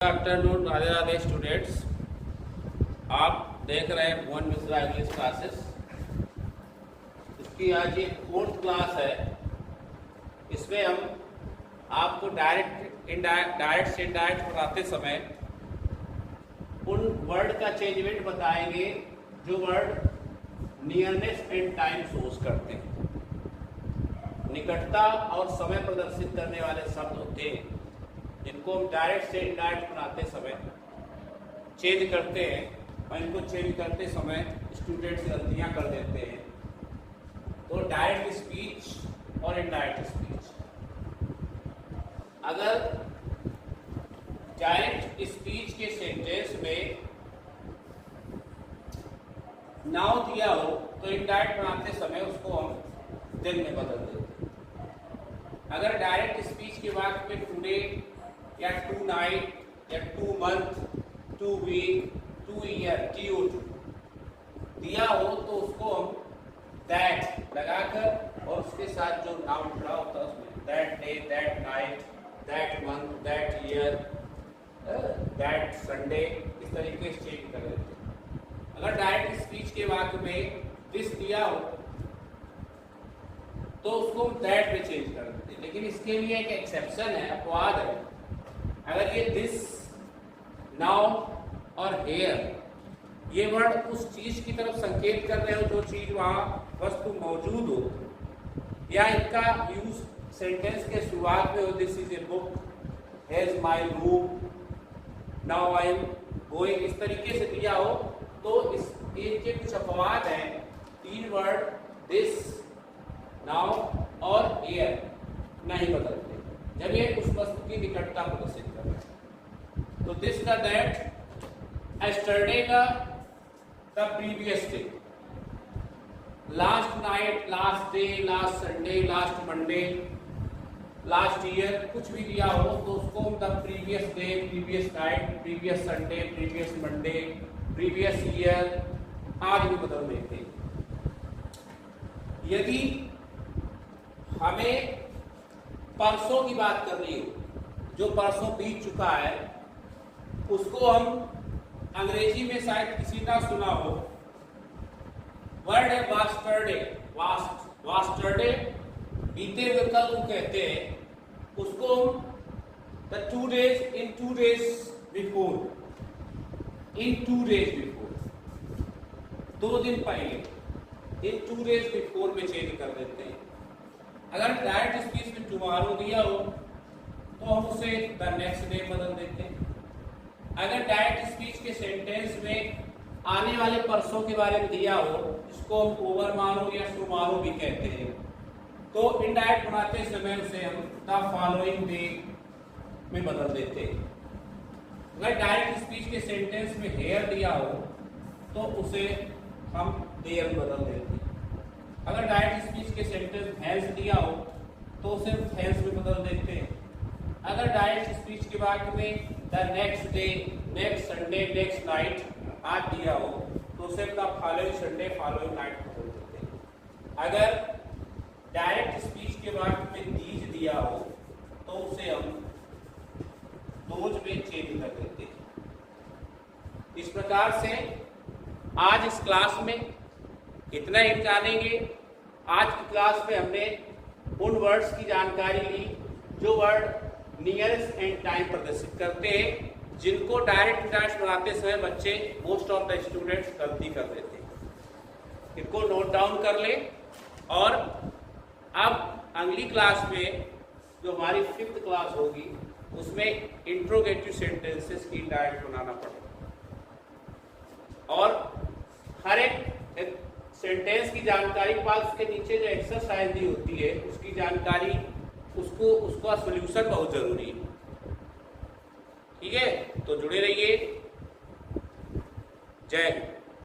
Afternoon, Radhe Radhe students. आप देख रहे हैं भुवन मिश्रा इंग्लिश क्लासेस। इसकी आज ये 4th क्लास है। इसमें हम आपको डायरेक्ट से इनडायरेक्ट पढ़ाते समय उन वर्ड का चेंजमेंट बताएंगे जो word nearness and time shows करते हैं। निकटता और समय प्रदर्शित करने वाले शब्द होते हैं जिनको हम डायरेक्ट से इनडायरेक्ट बनाते समय चेंज करते हैं और इनको चेंज करते समय स्टूडेंट्स गलतियां कर देते हैं। तो डायरेक्ट स्पीच और इनडायरेक्ट स्पीच, अगर डायरेक्ट स्पीच के सेंटेंस में नाउन दिया हो तो इनडायरेक्ट बनाते समय उसको हम दिन में बदल देते हैं। अगर डायरेक्ट स्पीच के बाद में टुडे या टू नाइट या 2 मंथ, 2 वीक, 2 ईयर, TO2 दिया हो तो उसको हम दैट लगाकर और उसके साथ जो नाउन जुड़ा होता है उसमें that day, that night, that month, that year, that Sunday, इस तरीके से चेंज कर देते हैं। अगर डायरेक्ट स्पीच के वाक्य में दिस दिया हो तो उसको हम दैट में चेंज कर देते हैं। लेकिन इसके लिए एक एक्सेप्शन है, अपवाद है। अगर ये दिस, नाउ और हेयर ये वर्ड उस चीज की तरफ संकेत कर रहे हो जो चीज वहां वस्तु मौजूद हो, या इनका यूज सेंटेंस के शुरुआत में हो, this is a book, here is my room, now I am going, इस तरीके से दिया हो तो इनके कुछ अपवाद हैं। 3 वर्ड दिस, नाउ और हेयर नहीं बदलते जब ये उस वस्तु की निकटता प्रदर्शित कर रहे हैं। तो दिस का दैट, एस्टरडे का the previous day, last night, last day, last Sunday, last Monday, last year, कुछ भी दिया हो तो उसको हम the previous day, previous night, previous Sunday, previous Monday, previous year आज भी बदल देते हैं। यदि हमें परसों की बात करनी हो, जो परसों बीत चुका है, उसको हम अंग्रेजी में शायद किसी का सुना हो, वर्ड है वास्टरडे, वास्टरडे, बीते हुए कल को कहते हैं। उसको हम the 2 days, in 2 days before, in 2 days before, 2 दिन पहले, in 2 days before में चेंज कर देते हैं। अगर डायरेक्ट स्पीच में टुमारो दिया हो तो हम उसे द नेक्स्ट डे बदल देते हैं। अगर डायरेक्ट स्पीच के सेंटेंस में आने वाले परसों के बारे में दिया हो, इसको हम ओवर मारो या टुमारो भी कहते हैं, तो इनडायरेक्ट बनाते समय उसे हम द फॉलोइंग डे में बदल देते हैं। अगर डायरेक्ट स्पीच के सेंटेंस में हेयर दिया हो तो उसे हम देयर बदल देते हैं। अगर डायरेक्ट स्पीच के सेंटेंस हेल्स दिया हो तो उसे हेल्स में बदल देते हैं। अगर डायरेक्ट स्पीच के बाद में the next day, next Sunday, next night आज दिया हो तो उसे the following Sunday, following night बदल देते हैं। अगर डायरेक्ट स्पीच के बाद में दीज दिया हो तो उसे हम दोज में चेंज कर देते हैं। इस प्रकार से आज इस क्लास में इतना ही जानेंगे। आज की क्लास में हमने उन वर्ड्स की जानकारी ली जो वर्ड नियरेस्ट एंड टाइम प्रदर्शित करते हैं, जिनको डायरेक्ट इनडायरेक्ट बनाते समय बच्चे, मोस्ट ऑफ द स्टूडेंट्स गलती कर देते हैं। इनको नोट डाउन कर ले और अब अगली क्लास में जो हमारी 5th क्लास होगी उसमें इंट्रोगेटिव सेंटेंसेस की डायरेक्ट बनाना पड़ेगा और हर एक सेंटेंस की जानकारी के बाद उसके नीचे जो एक्सरसाइज दी होती है उसकी जानकारी, उसका सॉल्यूशन बहुत जरूरी है। ठीक है, तो जुड़े रहिए। जय हिंद।